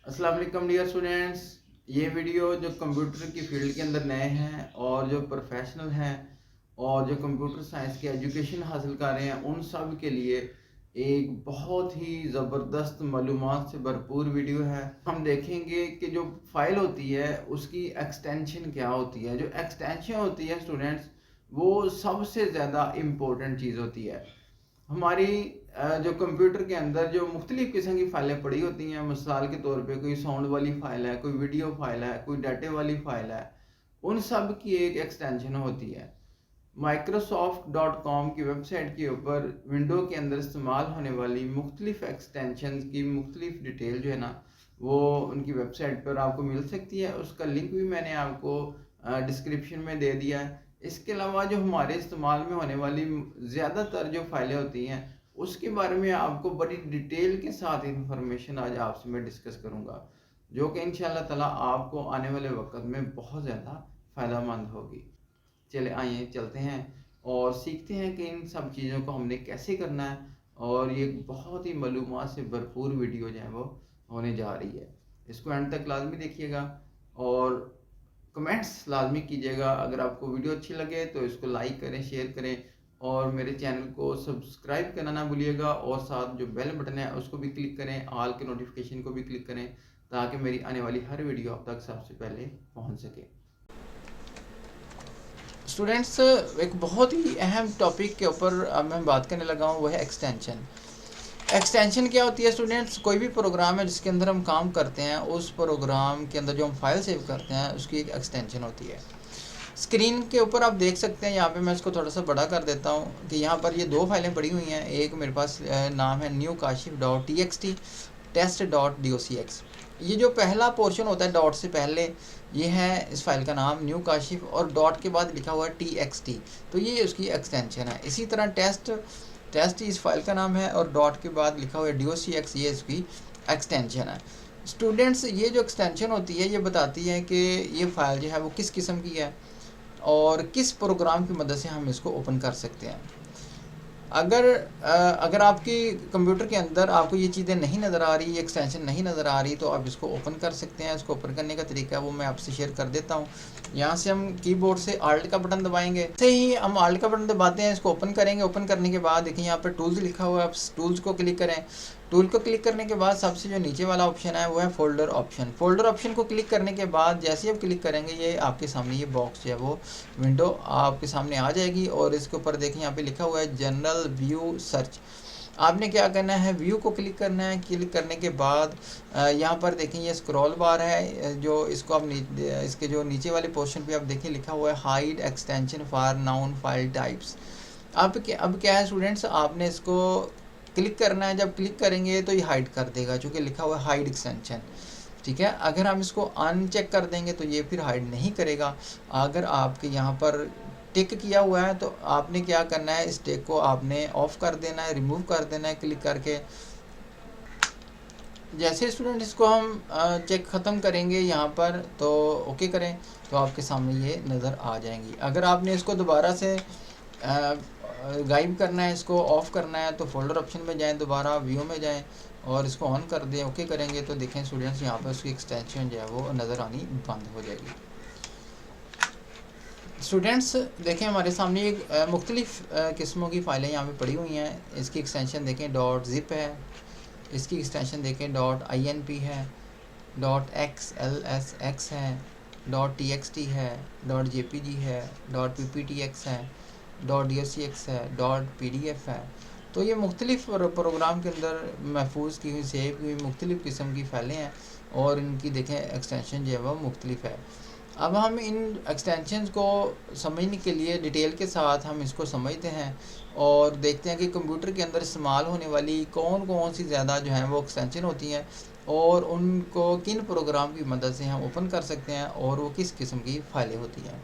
अस्सलाम वालेकुम dear students. ये वीडियो जो कंप्यूटर की फील्ड के अंदर नए हैं और जो प्रोफेशनल हैं और जो कंप्यूटर साइंस की एजुकेशन हासिल कर रहे हैं उन सब के लिए एक बहुत ही ज़बरदस्त मालूमात से भरपूर वीडियो है। हम देखेंगे कि जो फाइल होती है उसकी एक्सटेंशन क्या होती है। जो एक्सटेंशन होती है स्टूडेंट्स, वो सबसे ज़्यादा इम्पोर्टेंट चीज़ होती है। हमारी जो कंप्यूटर के अंदर जो मुख्तलिफ़ किस्म की फ़ाइलें पड़ी होती हैं, मिसाल के तौर पे कोई साउंड वाली फ़ाइल है, कोई वीडियो फ़ाइल है, कोई डाटे वाली फ़ाइल है, उन सब की एक एक्सटेंशन होती है। Microsoft.com की वेबसाइट के ऊपर विंडो के अंदर इस्तेमाल होने वाली मुख्तलिफ़ एक्सटेंशन की मुख्तलिफ़ डिटेल जो है ना, वो उनकी वेबसाइट पर आपको मिल सकती है। उसका लिंक भी मैंने आपको डिस्क्रिप्शन में दे दिया है। इसके अलावा जो हमारे इस्तेमाल में होने वाली ज़्यादातर जो फाइलें होती हैं उसके बारे में आपको बड़ी डिटेल के साथ इंफॉर्मेशन आज आपसे मैं डिस्कस करूंगा, जो कि इंशाल्लाह ताला आपको आने वाले वक्त में बहुत ज़्यादा फ़ायदेमंद होगी। चले आइए चलते हैं और सीखते हैं कि इन सब चीज़ों को हमने कैसे करना है। और ये बहुत ही मालूमात से भरपूर वीडियो जो है वो होने जा रही है। इसको एंड तक लाजमी देखिएगा और कमेंट्स लाजमी कीजिएगा। अगर आपको वीडियो अच्छी लगे तो इसको लाइक करें, शेयर करें और मेरे चैनल को सब्सक्राइब करना ना भूलिएगा और साथ जो बेल बटन है उसको भी क्लिक करें, ऑल के नोटिफिकेशन को भी क्लिक करें ताकि मेरी आने वाली हर वीडियो आप तक सबसे पहले पहुंच सके। स्टूडेंट्स, एक बहुत ही अहम टॉपिक के ऊपर अब मैं बात करने लगा हूँ, वो है एक्सटेंशन। एक्सटेंशन क्या होती है स्टूडेंट्स? कोई भी प्रोग्राम है जिसके अंदर हम काम करते हैं, उस प्रोग्राम के अंदर जो हम फाइल सेव करते हैं उसकी एक एक्सटेंशन होती है। स्क्रीन के ऊपर आप देख सकते हैं, यहाँ पे मैं इसको थोड़ा सा बड़ा कर देता हूँ कि यहाँ पर ये दो फाइलें पड़ी हुई हैं। एक मेरे पास नाम है newkashif.txt, test.docx। ये जो पहला पोर्शन होता है डॉट से पहले, ये है इस फाइल का नाम न्यू काशिफ, और डॉट के बाद लिखा हुआ है txt, तो ये उसकी एक्सटेंशन है। इसी तरह टेस्ट इस फाइल का नाम है और डॉट के बाद लिखा हुआ है docx, ये इसकी एक्सटेंशन है। स्टूडेंट्स, ये जो एक्सटेंशन होती है ये बताती है कि ये फ़ाइल जो है वो किस किस्म की है और किस प्रोग्राम की मदद से हम इसको ओपन कर सकते हैं। अगर आपकी कंप्यूटर के अंदर आपको ये चीज़ें नहीं नज़र आ रही, ये एक्सटेंशन नहीं नज़र आ रही, तो आप इसको ओपन कर सकते हैं। इसको ओपन करने का तरीका वो मैं आपसे शेयर कर देता हूँ। यहाँ से हम कीबोर्ड से आल्ट का बटन दबाएंगे। जैसे ही हम आल्ट का बटन दबाते हैं इसको ओपन करेंगे। ओपन करने के बाद देखिए यहाँ पर टूल्स लिखा हुआ है, आप टूल्स को क्लिक करें। टूल को क्लिक करने के बाद सबसे जो नीचे वाला ऑप्शन है वो है फोल्डर ऑप्शन। फोल्डर ऑप्शन को क्लिक करने के बाद जैसे ही आप क्लिक करेंगे ये आपके सामने ये बॉक्स जो है वो विंडो आपके सामने आ जाएगी और इसके ऊपर देखिए यहाँ पे लिखा हुआ है जनरल व्यू सर्च। आपने क्या करना है, व्यू को क्लिक करना है। क्लिक करने के बाद यहाँ पर देखें ये स्क्रॉल बार है, जो इसको आप इसके जो नीचे वाले पोर्शन पे आप देखिए लिखा हुआ है hide extension for noun file types. अब क्या है स्टूडेंट्स, आपने इसको क्लिक करना है। जब क्लिक करेंगे तो ये हाइड कर देगा, चूँकि लिखा हुआ है हाइड एक्सटेंशन। ठीक है, अगर हम इसको अनचेक कर देंगे तो ये फिर हाइड नहीं करेगा। अगर आपके यहाँ पर टिक किया हुआ है तो आपने क्या करना है, इस टिक को आपने ऑफ कर देना है, रिमूव कर देना है क्लिक करके। जैसे स्टूडेंट इसको हम चेक ख़त्म करेंगे यहाँ पर तो ओके करें तो आपके सामने ये नज़र आ जाएंगी। अगर आपने इसको दोबारा से गायब करना है, इसको ऑफ़ करना है, तो फोल्डर ऑप्शन में जाएं, दोबारा व्यू में जाएं और इसको ऑन कर दें, ओके करेंगे तो देखें स्टूडेंट्स यहाँ पर उसकी एक्सटेंशन जो है वो नज़र आनी बंद हो जाएगी। स्टूडेंट्स देखें हमारे सामने एक मुख्तलिफ़ किस्मों की फ़ाइलें यहाँ पे पड़ी हुई हैं। इसकी एक्सटेंशन देखें .zip है, इसकी एक्सटेंशन देखें .inp है, .xlsx है, .txt है, .jpg है, .pptx है, .docx है, .pdf है। तो ये मुख्तलिफ़ प्रोग्राम के अंदर महफूज की हुई, सेव की हुई मुख्तलिफ़ किस्म की फ़ाइलें हैं और इनकी देखें एक्सटेंशन जो है वह मुख्तलिफ़ है। अब हम इन एक्सटेंशंस को समझने के लिए डिटेल के साथ हम इसको समझते हैं और देखते हैं कि कंप्यूटर के अंदर इस्तेमाल होने वाली कौन कौन सी ज़्यादा जो हैं वो एक्सटेंशन होती हैं और उनको किन प्रोग्राम की मदद से हम ओपन कर सकते हैं और वो किस किस्म की फ़ाइलें होती हैं।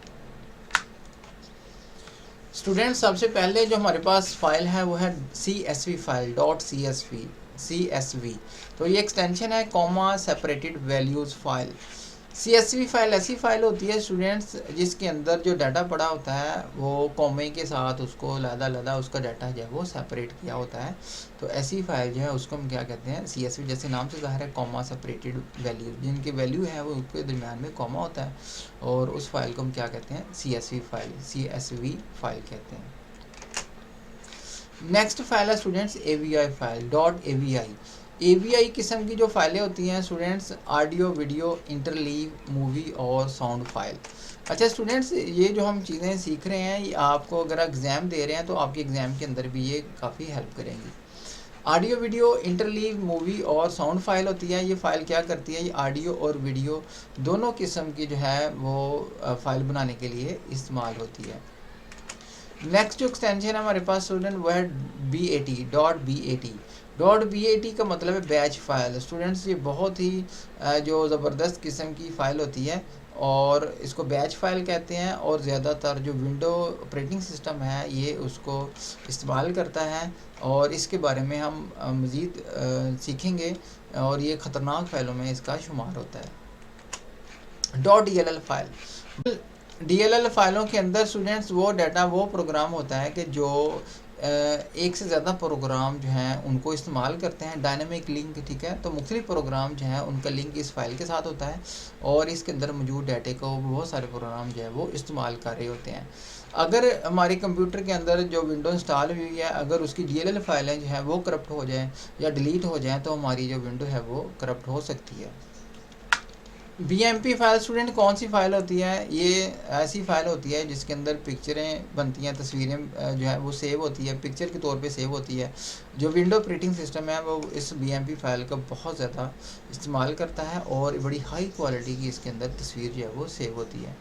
स्टूडेंट, सबसे पहले जो हमारे पास फ़ाइल है वो है CSV फाइल .csv। तो ये एक्सटेंशन है comma separated values file. CSV file ऐसी फाइल होती है स्टूडेंट्स जिसके अंदर जो डाटा पड़ा होता है वो कॉमे के साथ उसको अलग उसका डाटा जो है वो सेपरेट किया होता है। तो ऐसी फाइल जो है उसको हम क्या कहते हैं, CSV। जैसे नाम से ज़ाहिर है, कॉमा सेपरेटेड वैल्यू, जिनकी वैल्यू है वो उनके दरमियान में कॉमा होता है, और उस फाइल को हम क्या कहते हैं, CSV फाइल कहते हैं। नेक्स्ट फाइल है students AVI file, .avi। AVI किस्म की जो फाइलें होती हैं students, audio video interleave movie और साउंड फाइल। अच्छा स्टूडेंट्स, ये जो हम चीज़ें सीख रहे हैं ये आपको अगर एग्ज़ाम दे रहे हैं तो आपके एग्ज़ाम के अंदर भी ये काफ़ी हेल्प करेंगी। ऑडियो वीडियो इंटरलीव मूवी और साउंड फाइल होती है। ये फ़ाइल क्या करती है, ये ऑडियो और वीडियो दोनों किस्म की जो है वो फ़ाइल बनाने के लिए इस्तेमाल होती है। नेक्स्ट जो एक्सटेंशन है हमारे पास स्टूडेंट वो है .bat। .bat का मतलब है बैच फाइल। स्टूडेंट्स ये बहुत ही जो ज़बरदस्त किस्म की फ़ाइल होती है और इसको बैच फाइल कहते हैं, और ज़्यादातर जो विंडो ऑपरेटिंग सिस्टम है ये उसको इस्तेमाल करता है, और इसके बारे में हम मज़ीद सीखेंगे, और ये ख़तरनाक फ़ाइलों में इसका शुमार होता है। .dll फाइल, DLL फाइलों के अंदर स्टूडेंट्स वो डाटा वो प्रोग्राम होता है कि जो एक से ज़्यादा प्रोग्राम जो हैं उनको इस्तेमाल करते हैं, डायनेमिक लिंक, ठीक है। तो मुख्तलिफ प्रोग्राम जो हैं उनका लिंक इस फाइल के साथ होता है, और इसके अंदर मौजूद डाटे को बहुत सारे प्रोग्राम जो है वो इस्तेमाल कर रहे होते हैं। अगर हमारे कंप्यूटर के अंदर जो विंडो इंस्टॉल हुई है अगर उसकी DLL फाइलें जो हैं वो करप्ट हो जाएँ या डिलीट हो जाएँ तो हमारी जो विंडो है वो करप्ट हो सकती है। BMP फाइल स्टूडेंट कौन सी फ़ाइल होती है, ये ऐसी फ़ाइल होती है जिसके अंदर पिक्चरें बनती हैं, तस्वीरें जो है वो सेव होती है, पिक्चर के तौर पे सेव होती है। जो विंडो ऑपरेटिंग सिस्टम है वो इस BMP फाइल का बहुत ज़्यादा इस्तेमाल करता है, और बड़ी हाई क्वालिटी की इसके अंदर तस्वीर जो है वो सेव होती है।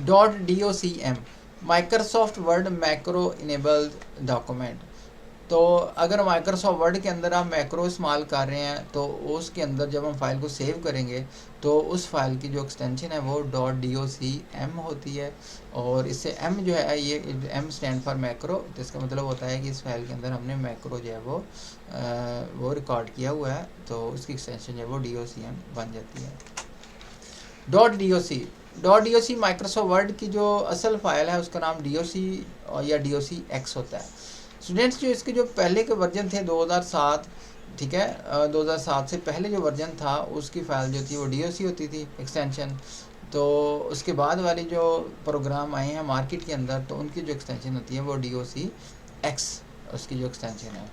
.docm Microsoft word macro enabled document. तो अगर माइक्रोसॉफ्ट वर्ड के अंदर आप मैक्रो इस्तेमाल कर रहे हैं तो उसके अंदर जब हम फाइल को सेव करेंगे तो उस फाइल की जो एक्सटेंशन है वो .docm होती है, और इससे m जो है ये m स्टैंड फॉर मैक्रो, तो इसका मतलब होता है कि इस फाइल के अंदर हमने मैक्रो जो है वो रिकॉर्ड किया हुआ है, तो उसकी एक्सटेंशन जो है वो docm बन जाती है। .doc माइक्रोसॉफ्ट वर्ड की जो असल फाइल है उसका नाम doc या docx होता है। स्टूडेंट्स जो इसके जो पहले के वर्जन थे 2007, ठीक है, 2007 से पहले जो वर्जन था उसकी फ़ाइल जो थी वो doc होती थी एक्सटेंशन। तो उसके बाद वाली जो प्रोग्राम आए हैं मार्केट के अंदर तो उनकी जो एक्सटेंशन होती है वो docx उसकी जो एक्सटेंशन है।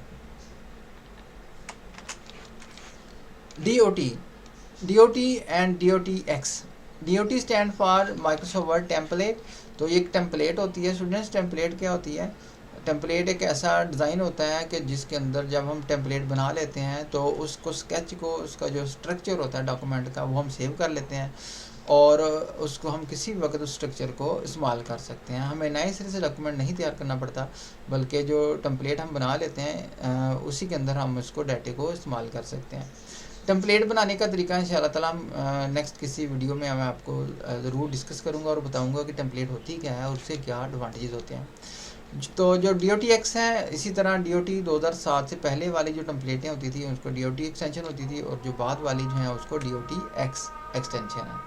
DOT and docx। DOT stand for Microsoft word template. तो ये एक टेम्पलेट होती है स्टूडेंट्स। टेम्पलेट क्या होती है, टेम्पलेट एक ऐसा डिज़ाइन होता है कि जिसके अंदर जब हम टेम्पलेट बना लेते हैं तो उसको स्केच को उसका जो स्ट्रक्चर होता है डॉक्यूमेंट का वो हम सेव कर लेते हैं, और उसको हम किसी वक्त उस स्ट्रक्चर को इस्तेमाल कर सकते हैं। हमें नए सिरे से डॉक्यूमेंट नहीं तैयार करना पड़ता, बल्कि जो टेम्पलेट हम बना लेते हैं उसी के अंदर हम उसको डाटे को इस्तेमाल कर सकते हैं। टेम्पलेट बनाने का तरीका इंशाल्लाह ताला हम नेक्स्ट किसी वीडियो में मैं आपको ज़रूर डिस्कस करूँगा और बताऊँगा कि टेम्पलेट होती क्या है और उससे क्या एडवांटेजेस होते हैं। तो जो docx है, इसी तरह DOT 2007 से पहले वाली जो टेम्पलेटें होती थी उसको DOT एक्सटेंशन होती थी, और जो बाद वाली जो है उसको docx एक्सटेंशन है।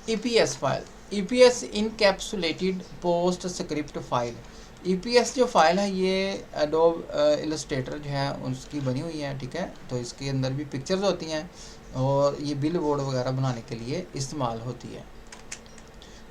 EPS file, EPS encapsulated post script file. EPS जो फाइल है ये एडोब इलस्ट्रेटर जो है उसकी बनी हुई है, ठीक है। तो इसके अंदर भी पिक्चर्स होती हैं और ये बिल बोर्ड वगैरह बनाने के लिए इस्तेमाल होती है।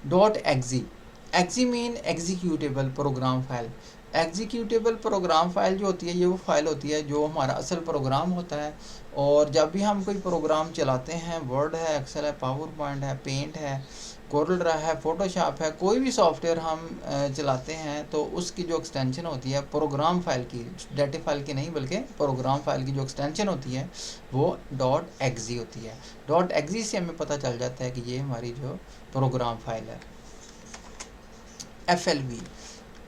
.exe mean executable program file. Executable program file जो होती है ये वो फाइल होती है जो हमारा असल प्रोग्राम होता है, और जब भी हम कोई प्रोग्राम चलाते हैं, वर्ड है, एक्सेल है, पावर पॉइंट है, पेंट है, कोरल ड्रा है, फोटोशॉप है, कोई भी सॉफ्टवेयर हम चलाते हैं तो उसकी जो एक्सटेंशन होती है प्रोग्राम फाइल की, डाटा फाइल की नहीं बल्कि प्रोग्राम फाइल की जो एक्सटेंशन होती है वो .exe होती है। .exe से हमें पता चल जाता है कि ये हमारी जो प्रोग्राम फाइल है।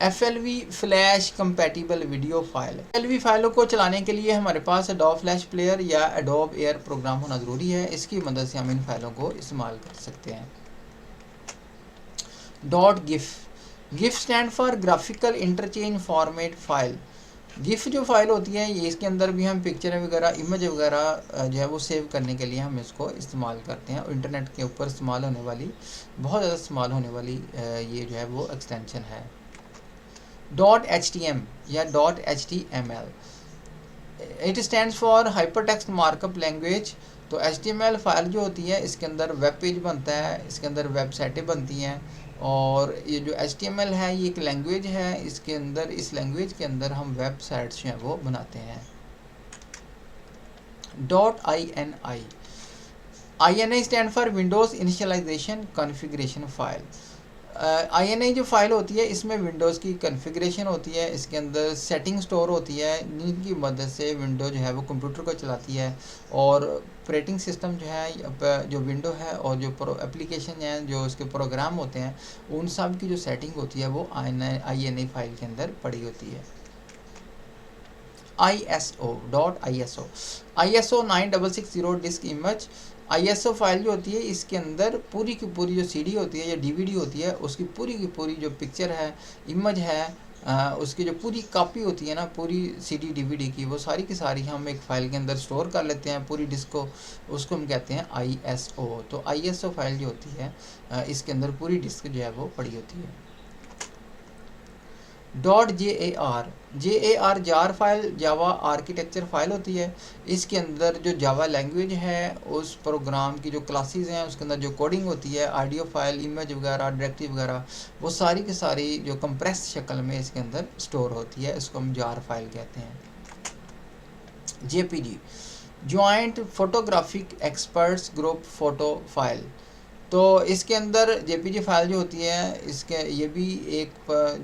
FLV flash compatible video file. FLV फाइलों को चलाने के लिए हमारे पास एडोब फ्लैश प्लेयर या एडोब एयर प्रोग्राम होना ज़रूरी है। इसकी मदद से हम इन फाइलों को इस्तेमाल कर सकते हैं। .gif stand for graphical interchange format file. GIF जो फाइल होती है ये इसके अंदर भी हम पिक्चर वगैरह इमेज वगैरह जो है वो सेव करने के लिए हम इसको इस्तेमाल करते हैं। इंटरनेट के ऊपर इस्तेमाल होने वाली, बहुत ज़्यादा इस्तेमाल होने वाली ये जो है वो एक्सटेंशन है। .htm या .html, it stands for hypertext markup language. तो HTML फाइल जो होती है इसके अंदर वेब पेज बनता है, इसके अंदर वेबसाइटें बनती हैं, और ये जो HTML है ये एक लैंग्वेज है, इसके अंदर इस लैंग्वेज के अंदर हम वेबसाइट्स जो हैं वो बनाते हैं। .ini, INI stand for Windows initialisation configuration file. INI जो फाइल होती है इसमें विंडोज़ की कॉन्फ़िगरेशन होती है, इसके अंदर सेटिंग स्टोर होती है जिनकी मदद से विंडो जो है वो कंप्यूटर को चलाती है, और ऑपरेटिंग सिस्टम जो है जो विंडो है और जो एप्लीकेशन है जो उसके प्रोग्राम होते हैं उन सब की जो सेटिंग होती है वो INI फाइल के अंदर पड़ी होती है। ISO 9660 disc image. ISO file जो होती है इसके अंदर पूरी की पूरी जो CD होती है या DVD होती है उसकी पूरी की पूरी जो पिक्चर है, इमेज है, उसकी जो पूरी कॉपी होती है ना, पूरी CD DVD की, वो सारी की सारी हम एक फ़ाइल के अंदर स्टोर कर लेते हैं पूरी डिस्क को, उसको हम कहते हैं ISO। तो ISO फाइल जो होती है इसके अंदर पूरी डिस्क जो है वो पड़ी होती है। .jar जार फाइल जावा आर्किटेक्चर फाइल होती है, इसके अंदर जो जावा लैंग्वेज है उस प्रोग्राम की जो क्लासेस हैं उसके अंदर जो कोडिंग होती है, ऑडियो फाइल, इमेज वगैरह, डायरेक्टिव वगैरह, वो सारी की सारी जो कंप्रेस शक्ल में इसके अंदर स्टोर होती है, इसको हम जार फाइल कहते हैं। JPG joint photographic experts group photo file. तो इसके अंदर JPG फाइल जो होती है इसके ये भी एक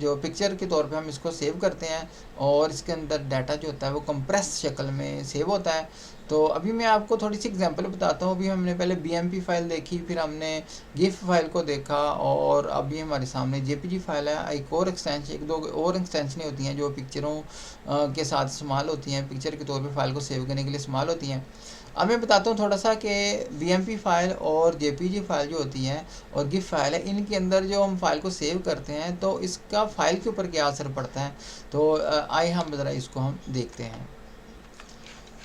जो पिक्चर के तौर पे हम इसको सेव करते हैं, और इसके अंदर डाटा जो होता है वो कंप्रेस शक्ल में सेव होता है। तो अभी मैं आपको थोड़ी सी एग्जांपल बताता हूँ। अभी हमने पहले BMP फाइल देखी, फिर हमने GIF फाइल को देखा, और अभी हमारे सामने JPG फाइल है। एक और एक्सटेंशन, एक दो और एक्सटेंशनें होती हैं जो पिक्चरों के साथ इस्तेमाल होती हैं, पिक्चर के तौर पर फाइल को सेव करने के लिए इस्तेमाल होती हैं। अब मैं बताता हूँ थोड़ा सा कि BMP फाइल और JPG फाइल जो होती है और GIF फाइल है, इनके अंदर जो हम फाइल को सेव करते हैं तो इसका फाइल के ऊपर क्या असर पड़ता है। तो आइए हम ज़रा इसको हम देखते हैं।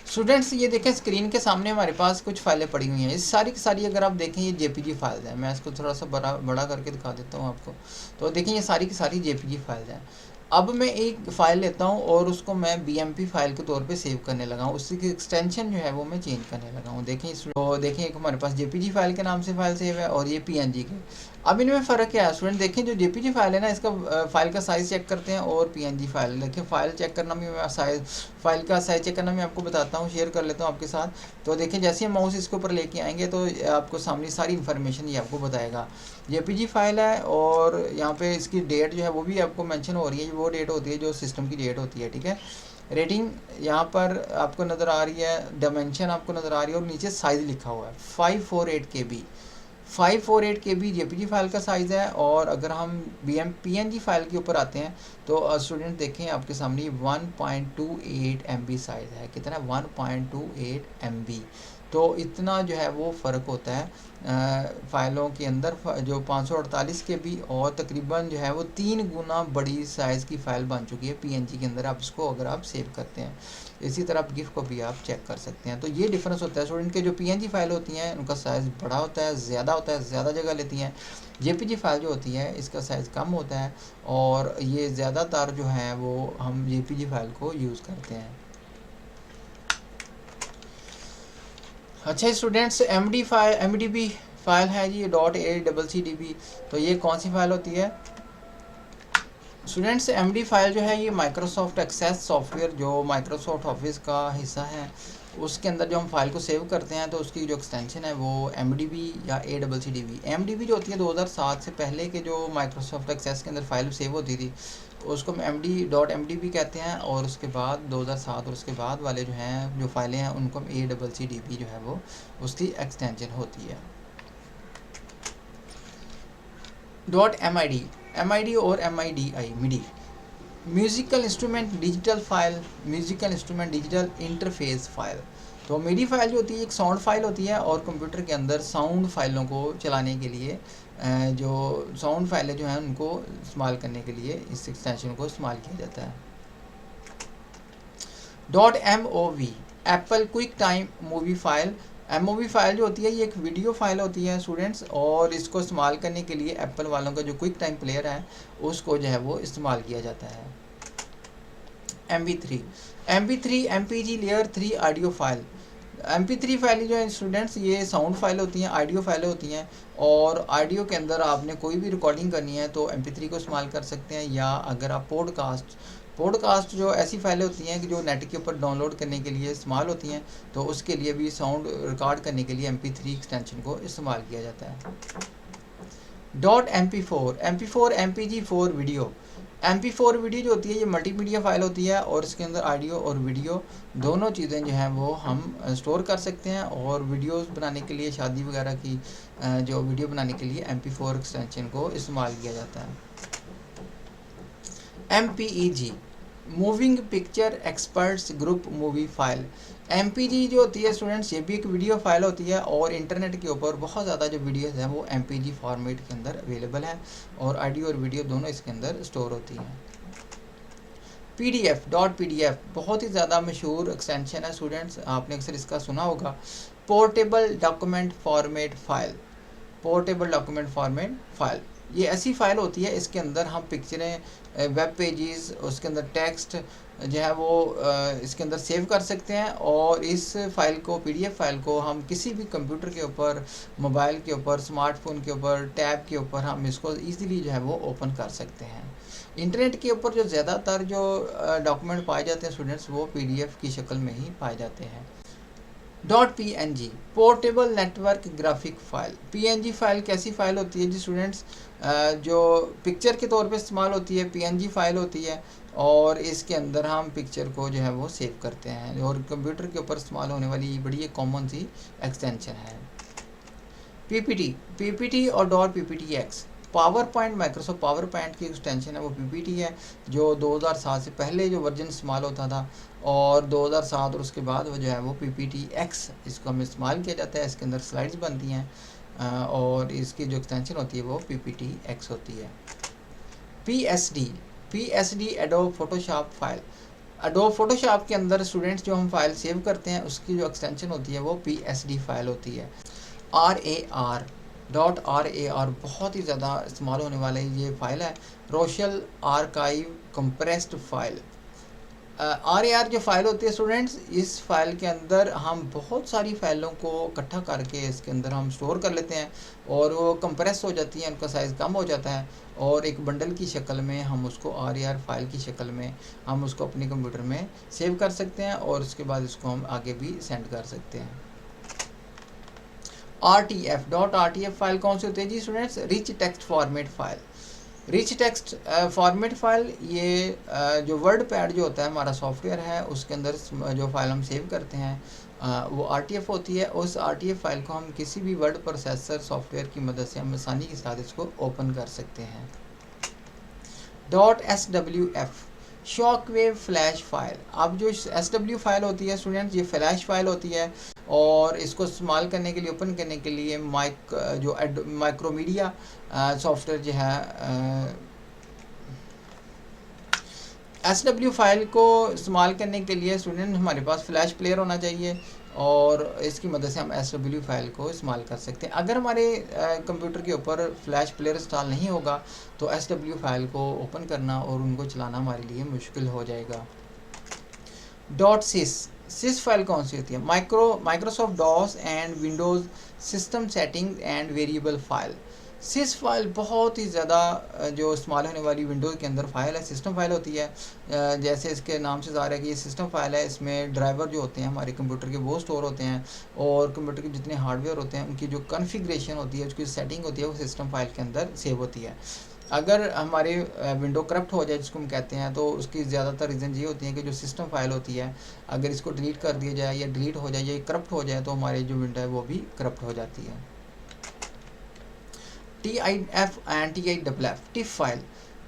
स्टूडेंट्स ये देखें स्क्रीन के सामने हमारे पास कुछ फाइलें पड़ी हुई हैं, इस सारी की सारी अगर आप देखें ये JPG फाइल्स हैं। मैं इसको थोड़ा सा बड़ा करके दिखा देता हूँ आपको। तो देखें ये सारी की सारी JPG फाइल्स हैं। अब मैं एक फ़ाइल लेता हूँ और उसको मैं BMP फाइल के तौर पे सेव करने लगा हूँ, उसकी एक्सटेंशन जो है वो मैं चेंज करने लगा हूँ। देखें तो देखें एक हमारे पास JPG फाइल के नाम से फाइल सेव है और ये PNG के। अब इनमें फ़र्क क्या है स्टूडेंट, देखें जो JPG फाइल है ना इसका फाइल का साइज़ चेक करते हैं, और PNG फाइल देखें, फाइल चेक करना भी मैं फाइल का साइज़ चेक करना मैं आपको बताता हूँ, शेयर कर लेता हूँ आपके साथ। तो देखें जैसे हम माउस इसके ऊपर लेके आएंगे तो आपको सामने सारी इन्फॉर्मेशन ये आपको बताएगा। JPG फाइल है और यहाँ पे इसकी डेट जो है वो भी आपको मेंशन हो रही है, वो डेट होती है जो सिस्टम की डेट होती है, ठीक है। रेटिंग यहाँ पर आपको नज़र आ रही है, डायमेंशन आपको नज़र आ रही है, और नीचे साइज़ लिखा हुआ है 548 KB। 548 KB JPG फाइल का साइज़ है। और अगर हम PNG फाइल के ऊपर आते हैं तो स्टूडेंट देखें आपके सामने 1.28 MB साइज़ है। कितना 1.28 MB। तो इतना जो है वो फ़र्क होता है फ़ाइलों के अंदर। जो 548 KB और तकरीबन जो है वो 3 गुना बड़ी साइज़ की फ़ाइल बन चुकी है PNG के अंदर, आप इसको अगर आप सेव करते हैं। इसी तरह आप GIF को भी आप चेक कर सकते हैं। तो ये डिफरेंस होता है स्टूडेंट के, जो PNG फाइल होती हैं उनका साइज़ बड़ा होता है, ज़्यादा होता है, ज़्यादा जगह लेती हैं। JPG फाइल जो होती है इसका साइज़ कम होता है, और ये ज़्यादातर जो है वो हम JPG फाइल को यूज़ करते हैं। अच्छा स्टूडेंट्स MDB फाइल है जी .ACCDB। तो ये कौन सी फाइल होती है स्टूडेंट्स? MD फाइल जो है ये माइक्रोसॉफ्ट एक्सेस सॉफ्टवेयर जो माइक्रोसॉफ्ट ऑफिस का हिस्सा है, उसके अंदर जो हम फाइल को सेव करते हैं तो उसकी जो एक्सटेंशन है वो MDB या ACCDB। MDB जो होती है 2007 से पहले के जो माइक्रोसॉफ्ट एक्सेस के अंदर फाइल सेव होती थी उसको हम MD.MDB कहते हैं, और उसके बाद 2007 और उसके बाद वाले जो हैं जो फाइलें हैं उनको हम ACCDB जो है वो उसकी एक्सटेंशन होती है। MID और MIDI musical instrument digital file, musical instrument digital interface file. तो MIDI फाइल जो होती है एक साउंड फाइल होती है, और कंप्यूटर के अंदर साउंड फाइलों को चलाने के लिए जो साउंड फाइलें जो हैं उनको इस्तेमाल करने के लिए इस एक्सटेंशन को इस्तेमाल किया जाता है। .mov Apple quick time movie file. MOV file जो होती है ये एक वीडियो फाइल होती है स्टूडेंट्स, और इसको इस्तेमाल करने के लिए एप्पल वालों का जो क्विक टाइम प्लेयर है उसको जो है वो इस्तेमाल किया जाता है। MP3 MPG layer 3 audio file. MP3 file जो है स्टूडेंट्स ये साउंड फाइल होती हैं, ऑडियो फाइलें होती हैं, और ऑडियो के अंदर आपने कोई भी रिकॉर्डिंग करनी है तो MP3 को इस्तेमाल कर सकते हैं, या अगर आप पॉडकास्ट जो ऐसी फाइलें होती हैं कि जो नेट के ऊपर डाउनलोड करने के लिए इस्तेमाल होती हैं, तो उसके लिए भी साउंड रिकॉर्ड करने के लिए MP3 एक्सटेंशन को इस्तेमाल किया जाता है। .MP4 MPG4 video. MP4 video जो होती है ये मल्टीमीडिया फाइल होती है, और इसके अंदर ऑडियो और वीडियो दोनों चीज़ें जो हैं वो हम स्टोर कर सकते हैं, और वीडियोस बनाने के लिए, शादी वगैरह की जो वीडियो बनाने के लिए MP4 एक्सटेंशन को इस्तेमाल किया जाता है। MPEG moving picture experts group movie file. MPG जो होती है स्टूडेंट्स ये भी एक वीडियो फाइल होती है, और इंटरनेट के ऊपर बहुत ज़्यादा जो वीडियोस हैं वो MPG फॉर्मेट के अंदर अवेलेबल है, और ऑडियो और वीडियो दोनों इसके अंदर स्टोर होती हैं। PDF बहुत ही ज़्यादा मशहूर एक्सटेंशन है स्टूडेंट्स, आपने अक्सर इसका सुना होगा। पोर्टेबल डॉक्यूमेंट फॉर्मेट फाइल ये ऐसी फाइल होती है, इसके अंदर हम पिक्चरें, वेब पेजेस, उसके अंदर टेक्स्ट जो है वो इसके अंदर सेव कर सकते हैं, और इस फाइल को, PDF फाइल को हम किसी भी कंप्यूटर के ऊपर, मोबाइल के ऊपर, स्मार्टफोन के ऊपर, टैब के ऊपर हम इसको ईज़िली जो है वो ओपन कर सकते हैं। इंटरनेट के ऊपर जो ज़्यादातर जो डॉक्यूमेंट पाए जाते हैं स्टूडेंट्स वो PDF की शक्ल में ही पाए जाते हैं। .png portable network graphic file. PNG file कैसी फाइल होती है जी स्टूडेंट्स, जो पिक्चर के तौर पे इस्तेमाल होती है, PNG फाइल होती है, और इसके अंदर हम पिक्चर को जो है वो सेव करते हैं, और कंप्यूटर के ऊपर इस्तेमाल होने वाली बड़ी एक कॉमन सी एक्सटेंशन है। PPT और .pptx power point, Microsoft power point की एक्सटेंशन है वो PPT है, जो 2007 से पहले जो वर्जन इस्तेमाल होता था, और 2007 और उसके बाद वो जो है वो PPTX इसको हम इस्तेमाल किया जाता है। इसके अंदर स्लाइड्स बनती हैं, और इसकी जो एक्सटेंशन होती है वो PPTX होती है। PSD adobe Photoshop file. Adobe Photoshop के अंदर स्टूडेंट्स जो हम फाइल सेव करते हैं उसकी जो एक्सटेंशन होती है वो PSD फाइल होती है। RAR बहुत ही ज़्यादा इस्तेमाल होने वाला ये फ़ाइल है, रोशल आर्काइव कंप्रेस्ड फाइल। RAR जो फाइल होती है स्टूडेंट्स, इस फाइल के अंदर हम बहुत सारी फाइलों को इकट्ठा करके इसके अंदर हम स्टोर कर लेते हैं, और वो कंप्रेस हो जाती हैं, उनका साइज़ कम हो जाता है, और एक बंडल की शक्ल में हम उसको RAR फाइल की शक्ल में हम उसको अपने कंप्यूटर में सेव कर सकते हैं, और उसके बाद इसको हम आगे भी सेंड कर सकते हैं। RTF फाइल कौन सी होती है जी students, rich text format file. Rich text format file ये जो वर्ड पैड जो होता है हमारा सॉफ्टवेयर है, उसके अंदर जो फाइल हम सेव करते हैं वो RTF होती है। उस RTF फाइल को हम किसी भी वर्ड प्रोसेसर सॉफ्टवेयर की मदद से हम आसानी के साथ इसको ओपन कर सकते हैं। .swf shockwave flash file. अब जो SW फाइल होती है स्टूडेंट्स ये फ्लैश फाइल होती है, और इसको इस्तेमाल करने के लिए, ओपन करने के लिए माइक्रोमीडिया सॉफ्टवेयर जो है SW फाइल को इस्तेमाल करने के लिए स्टूडेंट हमारे पास फ्लैश प्लेयर होना चाहिए, और इसकी मदद से हम SW फाइल को इस्तेमाल कर सकते हैं। अगर हमारे कंप्यूटर के ऊपर फ्लैश प्लेयर इंस्टॉल नहीं होगा तो SW फाइल को ओपन करना और उनको चलाना हमारे लिए मुश्किल हो जाएगा। .sys फाइल कौन सी होती है, Microsoft DOS and Windows system setting and variable file. Sys file बहुत ही ज़्यादा जो इस्तेमाल होने वाली विंडोज़ के अंदर फाइल है, सिस्टम फाइल होती है। जैसे इसके नाम से ज़ाहिर है कि ये सिस्टम फाइल है, इसमें ड्राइवर जो होते हैं हमारे कंप्यूटर के वो स्टोर होते हैं, और कंप्यूटर के जितने हार्डवेयर होते हैं उनकी जो कॉन्फ़िगरेशन होती है, उसकी सेटिंग होती है, वो सिस्टम फाइल के अंदर सेव होती है। अगर हमारे विंडो करप्ट हो जाए जिसको हम कहते हैं, तो उसकी ज़्यादातर रीज़न ये होती है कि जो सिस्टम फाइल होती है अगर इसको डिलीट कर दिया जाए या डिलीट हो जाए या करप्ट हो जाए तो हमारी जो विंडो है वो भी करप्ट हो जाती है। TIF and TIFF tiff file,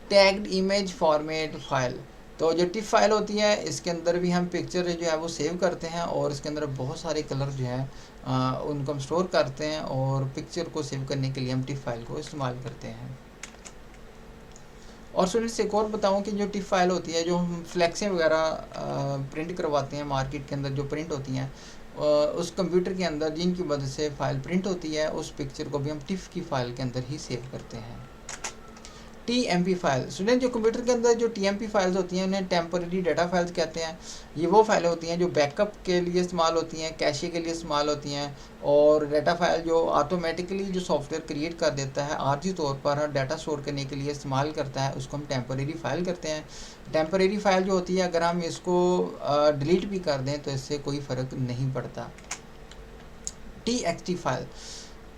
tagged image format file. तो जो टिफ फाइल होती है इसके अंदर भी हम पिक्चर जो है वो सेव करते हैं, और इसके अंदर बहुत सारे कलर जो है उनको हम स्टोर करते हैं, और पिक्चर को सेव करने के लिए हम टिफ फाइल को इस्तेमाल करते हैं। और स्टूडेंट्स एक और बताऊं कि जो टिफ फाइल होती है, जो हम फ्लैक्सें वगैरह प्रिंट करवाते हैं मार्केट के अंदर, जो प्रिंट होती हैं उस कंप्यूटर के अंदर जिनकी मदद से फ़ाइल प्रिंट होती है, उस पिक्चर को भी हम टिफ की फ़ाइल के अंदर ही सेव करते हैं। TMP फाइल, स्टूडेंट जो कंप्यूटर के अंदर जो TMP फाइल्स होती हैं उन्हें टेम्पररी डाटा फाइल्स कहते हैं। ये वो फाइलें होती हैं जो बैकअप के लिए इस्तेमाल होती हैं, कैशे के लिए इस्तेमाल होती हैं, और डाटा फाइल जो ऑटोमेटिकली जो सॉफ्टवेयर क्रिएट कर देता है आर्जी तौर पर हर डाटा स्टोर करने के लिए इस्तेमाल करता है, उसको हम टेम्पररी फाइल करते हैं। टेम्पररी फाइल जो होती है अगर हम इसको डिलीट भी कर दें तो इससे कोई फ़र्क नहीं पड़ता। TXT फाइल,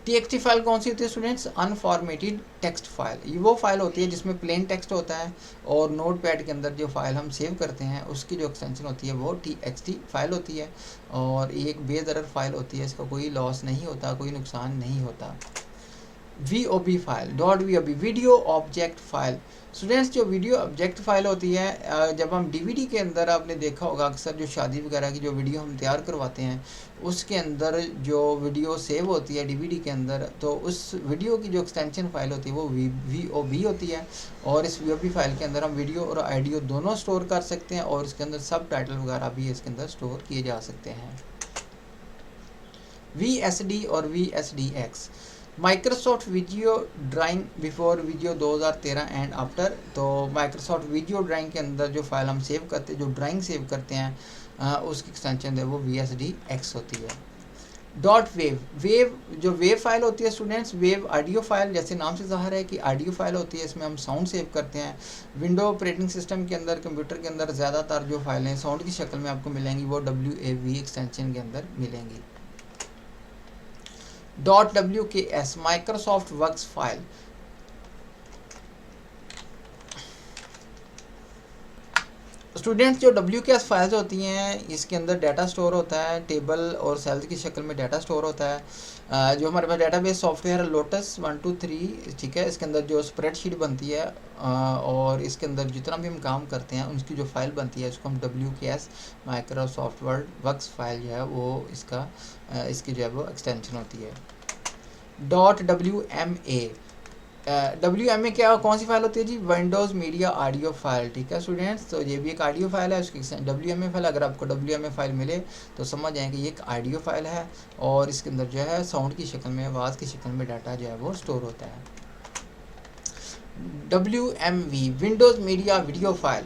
TXT फाइल कौन सी होती है स्टूडेंट्स? Unformatted text file. ये वो फाइल होती है जिसमें प्लेन टेक्स्ट होता है, और नोट पैड के अंदर जो फाइल हम सेव करते हैं उसकी जो एक्सटेंशन होती है वो TXT फाइल होती है, और ये एक बेदरर फाइल होती है, इसका कोई लॉस नहीं होता, कोई नुकसान नहीं होता। VOB file, .VOB video object file. Students जो वीडियो ऑब्जेक्ट फाइल होती है, जब हम DVD के अंदर आपने देखा होगा अक्सर जो शादी वगैरह की जो वीडियो हम तैयार करवाते हैं उसके अंदर जो वीडियो सेव होती है DVD के अंदर, तो उस वीडियो की जो एक्सटेंशन फाइल होती है वो VOB होती है, और इस VOB फाइल के अंदर हम वीडियो और ऑडियो दोनों स्टोर कर सकते हैं, और इसके अंदर सब टाइटल वगैरह भी इसके अंदर स्टोर किए जा सकते हैं। VSD और VSDX, Microsoft video drawing before video 2013 and after. तो माइक्रोसॉफ्ट वीडियो ड्राइंग के अंदर जो फाइल हम सेव करते हैं, जो ड्राइंग सेव करते हैं, उसकी एक्सटेंशन है वो VSDX होती है। .wav, वेव जो वेव फाइल होती है स्टूडेंट्स, वेव ऑडियो फाइल, जैसे नाम से ज़ाहिर है कि ऑडियो फाइल होती है, इसमें हम साउंड सेव करते हैं। विंडो ऑपरेटिंग सिस्टम के अंदर, कंप्यूटर के अंदर ज़्यादातर जो फाइलें साउंड की शक्ल में आपको मिलेंगी वो WAV एक्सटेंशन के अंदर मिलेंगी। .WKS, Microsoft works file. Students जो WKS फाइल्स होती हैं इसके अंदर डाटा स्टोर होता है, टेबल और सेल्स की शक्ल में डाटा स्टोर होता है। जो हमारे पास डाटाबेस सॉफ्टवेयर है लोटस 1 2 3, ठीक है, इसके अंदर जो स्प्रेडशीट बनती है और इसके अंदर जितना भी हम काम करते हैं उसकी जो फाइल बनती है उसको हम WKS माइक्रोसॉफ्ट वर्क्स फाइल जो है वो इसकी जो है वो एक्सटेंशन होती है। .WMA, WMA क्या कौन सी फाइल होती है जी? विंडोज़ मीडिया ऑडियो फाइल, ठीक है स्टूडेंट्स, तो ये भी एक ऑडियो फाइल है, उसकी WMA फाइल। अगर आपको WMA फाइल मिले तो समझ जाएं कि ये एक ऑडियो फाइल है, और इसके अंदर जो है साउंड की शक्ल में, आवाज़ की शक्ल में डाटा जो है वो स्टोर होता है। WMV, Windows media video file.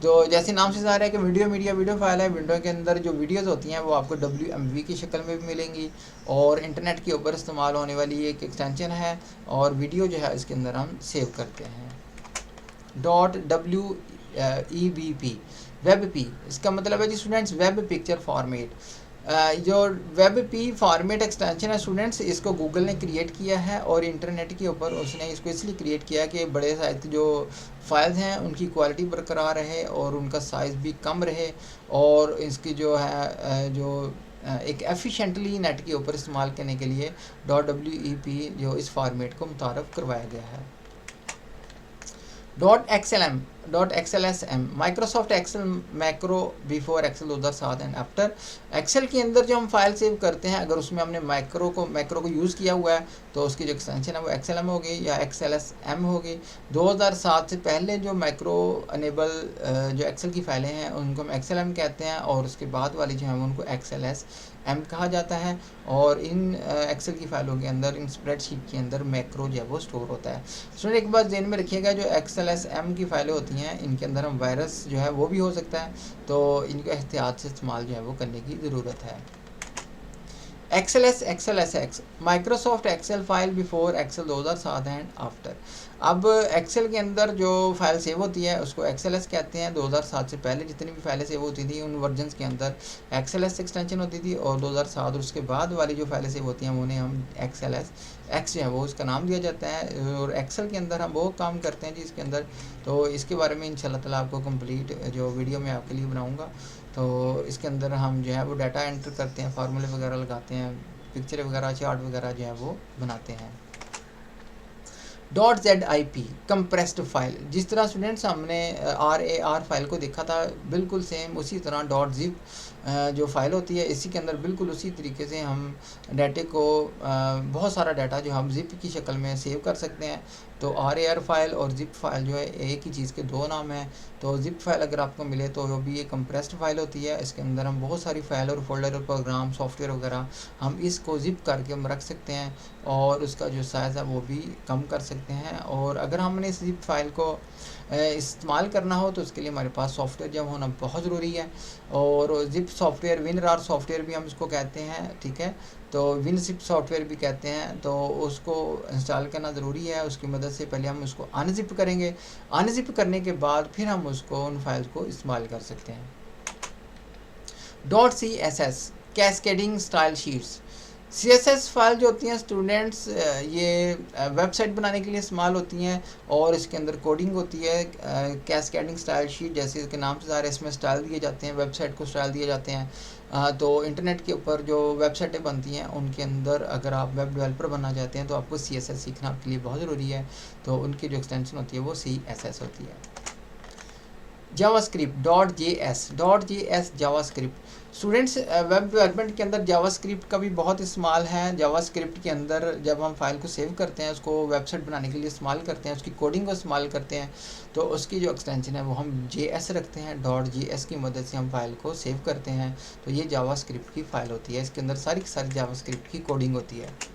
तो जैसे नाम से ज़ाहिर है कि वीडियो मीडिया वीडियो फाइल है, विंडो के अंदर जो वीडियोज़ होती हैं वो आपको WMV की शक्ल में भी मिलेंगी, और इंटरनेट के ऊपर इस्तेमाल होने वाली एक एक्सटेंशन है, और वीडियो जो है इसके अंदर हम सेव करते हैं। .WEBP, वेब पी, इसका मतलब है जी स्टूडेंट्स वेब पिक्चर फॉर्मेट। जो वेब पी फॉर्मेट एक्सटेंशन है स्टूडेंट्स, इसको गूगल ने क्रिएट किया है, और इंटरनेट के ऊपर उसने इसको इसलिए क्रिएट किया कि बड़े साइज के जो फाइल्स हैं उनकी क्वालिटी बरकरार रहे और उनका साइज़ भी कम रहे, और इसकी जो है एक एफिशिएंटली नेट के ऊपर इस्तेमाल करने के लिए .WEP जो इस फॉर्मेट को मुतारफ़ करवाया गया है। .XLSM, Microsoft Excel macro before Excel 2007 and after. Excel के अंदर जो हम फाइल सेव करते हैं अगर उसमें हमने मैक्रो को यूज़ किया हुआ है तो उसकी जो एक्सटेंशन है वो XLM होगी या XLSM होगी। 2007 से पहले जो मैक्रो अनेबल जो एक्सेल की फाइलें हैं उनको हम XLM कहते हैं, और उसके बाद वाली जो है उनको XLSM कहा जाता है, और इन एक्सेल की फाइलों के अंदर, इन स्प्रेडशीट के अंदर मैक्रो जो है वो स्टोर होता है। स्टूडेंट एक बात ध्यान में रखिएगा, जो XLSM की फाइलें होती हैं इनके अंदर हम वायरस जो है वो भी हो सकता है, तो इनका एहतियात से इस्तेमाल जो है वो करने की ज़रूरत है। XLSX, Microsoft Excel file before Excel 2007 and after. अब एक्सेल के अंदर जो फाइल सेव होती है उसको XLS कहते हैं। 2007 से पहले जितनी भी फाइलें सेव होती थी उन वर्जन्स के अंदर XLS एक्सटेंशन होती थी, और 2007 और उसके बाद वाली जो फाइलें सेव होती हैं उन्हें हम XLSX जो है वो उसका नाम दिया जाता है। और एक्सेल के अंदर हम वो काम करते हैं जी इसके अंदर, तो इसके बारे में इंशाल्लाह ताला आपको कंप्लीट जो वीडियो मैं आपके लिए बनाऊँगा। तो इसके अंदर हम जो है वो डाटा एंटर करते हैं, फार्मूले वगैरह लगाते हैं, पिक्चर वगैरह चार्ट वगैरह जो है वो बनाते हैं। .zip कंप्रेस्ड फाइल, जिस तरह स्टूडेंट्स हमने RAR फाइल को देखा था, बिल्कुल सेम उसी तरह .zip जो फाइल होती है, इसी के अंदर बिल्कुल उसी तरीके से हम डाटे को बहुत सारा डाटा जो हम जिप की शक्ल में सेव कर सकते हैं। तो RAR फाइल और जिप फाइल जो है एक ही चीज़ के दो नाम हैं। तो जिप फाइल अगर आपको मिले तो वो भी एक कंप्रेस्ड फाइल होती है, इसके अंदर हम बहुत सारी फाइल और फोल्डर और प्रोग्राम सॉफ्टवेयर वगैरह हम इसको जिप करके हम रख सकते हैं और उसका जो साइज़ है वो भी कम कर सकते हैं। और अगर हमने इस जिप फाइल को इस्तेमाल करना हो तो उसके लिए हमारे पास सॉफ्टवेयर जब होना बहुत ज़रूरी है। और जिप सॉफ्टवेयर WinRAR सॉफ्टवेयर भी हम इसको कहते हैं, ठीक है, तो WinZip सॉफ्टवेयर भी कहते हैं। तो उसको इंस्टॉल करना ज़रूरी है, उसकी मदद से पहले हम उसको अनजिप करेंगे, अनजिप करने के बाद फिर हम उसको उन फाइल्स को इस्तेमाल कर सकते हैं। .css cascading style sheets, CSS file जो होती हैं स्टूडेंट्स ये वेबसाइट बनाने के लिए इस्तेमाल होती हैं और इसके अंदर कोडिंग होती है। कैस्केडिंग स्टाइल शीट जैसे इसके नाम से ज़ाहिर है, इसमें स्टाइल दिए जाते हैं, वेबसाइट को स्टाइल दिए जाते हैं। तो इंटरनेट के ऊपर जो वेबसाइटें बनती हैं उनके अंदर अगर आप वेब डेवलपर बनना चाहते हैं तो आपको CSS सीखना आपके लिए बहुत ज़रूरी है। तो उनकी जो एक्सटेंशन होती है वो CSS होती है। JavaScript .js JavaScript, students web development के अंदर जावास्क्रिप्ट का भी बहुत इस्तेमाल है। जावास्क्रिप्ट के अंदर जब हम फाइल को सेव करते हैं, उसको वेबसाइट बनाने के लिए इस्तेमाल करते हैं, उसकी कोडिंग को इस्तेमाल करते हैं, तो उसकी जो एक्सटेंशन है वो हम JS रखते हैं। .js की मदद से हम फाइल को सेव करते हैं। तो ये जावास्क्रिप्ट की फ़ाइल होती है, इसके अंदर सारी की सारी जावास्क्रिप्ट की कोडिंग होती है।